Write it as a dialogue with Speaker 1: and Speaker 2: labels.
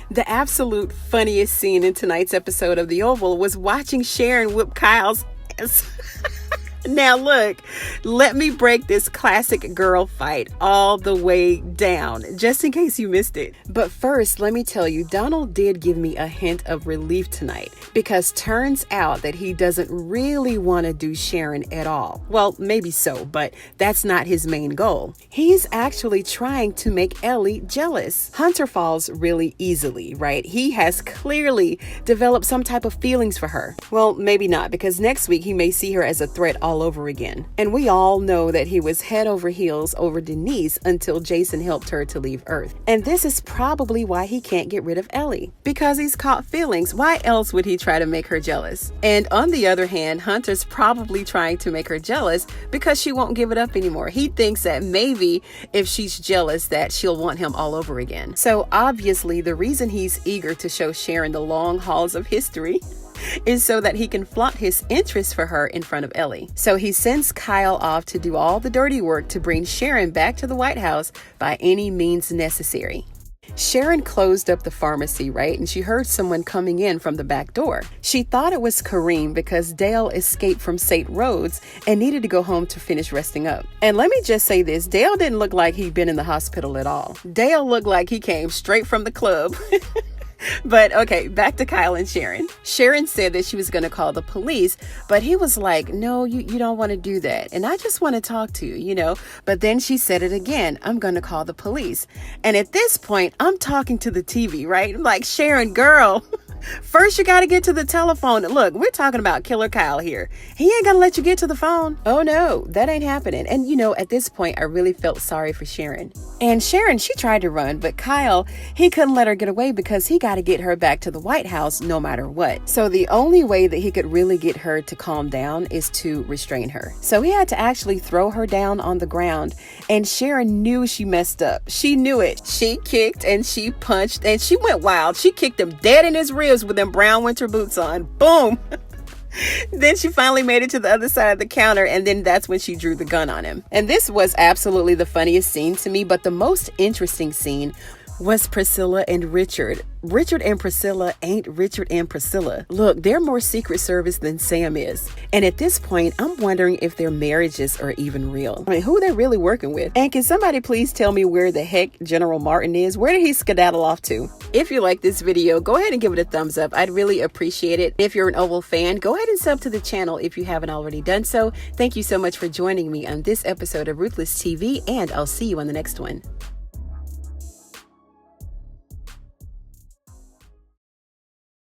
Speaker 1: The absolute funniest scene in tonight's episode of The Oval was watching Sharon whip Kyle's ass. Now look, let me break this classic girl fight all the way down, just in case you missed it. But first, let me tell you, Donald did give me a hint of relief tonight, because turns out that he doesn't really want to do Sharon at all. Well, maybe so, but that's not his main goal. He's actually trying to make Ellie jealous. Hunter falls really easily, right? He has clearly developed some type of feelings for her. Well, maybe not, because next week he may see her as a threat all over again. And we all know that he was head over heels over Denise until Jason helped her to leave Earth. And this is probably why he can't get rid of Ellie, because he's caught feelings. Why else would he try to make her jealous? And on the other hand, Hunter's probably trying to make her jealous because she won't give it up anymore. He thinks that maybe if she's jealous that she'll want him all over again. So obviously the reason he's eager to show Sharon the long halls of history is so that he can flaunt his interest for her in front of Ellie. So he sends Kyle off to do all the dirty work to bring Sharon back to the White House by any means necessary. Sharon closed up the pharmacy, right? And she heard someone coming in from the back door. She thought it was Kareem because Dale escaped from St. Rhodes and needed to go home to finish resting up. And let me just say this, Dale didn't look like he'd been in the hospital at all. Dale looked like he came straight from the club. But okay, back to Kyle and Sharon. Sharon said that she was going to call the police, but he was like, no, you don't want to do that. And I just want to talk to you, But then she said it again, I'm going to call the police. And at this point, I'm talking to the TV, right? I'm like, Sharon, girl, first you got to get to the telephone. Look, we're talking about Killer Kyle here. He ain't going to let you get to the phone. Oh no, that ain't happening. And at this point, I really felt sorry for Sharon. And Sharon, she tried to run, but Kyle, he couldn't let her get away because he got to get her back to the White House no matter what. So the only way that he could really get her to calm down is to restrain her. So he had to actually throw her down on the ground, and Sharon knew she messed up. She knew it. She kicked and she punched and she went wild. She kicked him dead in his ribs with them brown winter boots on. Boom. Then she finally made it to the other side of the counter, and then that's when she drew the gun on him. And this was absolutely the funniest scene to me, but the most interesting scene was Priscilla and Richard. Richard and Priscilla ain't Richard and Priscilla. Look, they're more Secret Service than Sam is. And at this point, I'm wondering if their marriages are even real. I mean, who they're really working with. And can somebody please tell me where the heck General Martin is? Where did he skedaddle off to? If you like this video, go ahead and give it a thumbs up. I'd really appreciate it. If you're an Oval fan, go ahead and sub to the channel if you haven't already done so. Thank you so much for joining me on this episode of Ruthless TV, and I'll see you on the next one.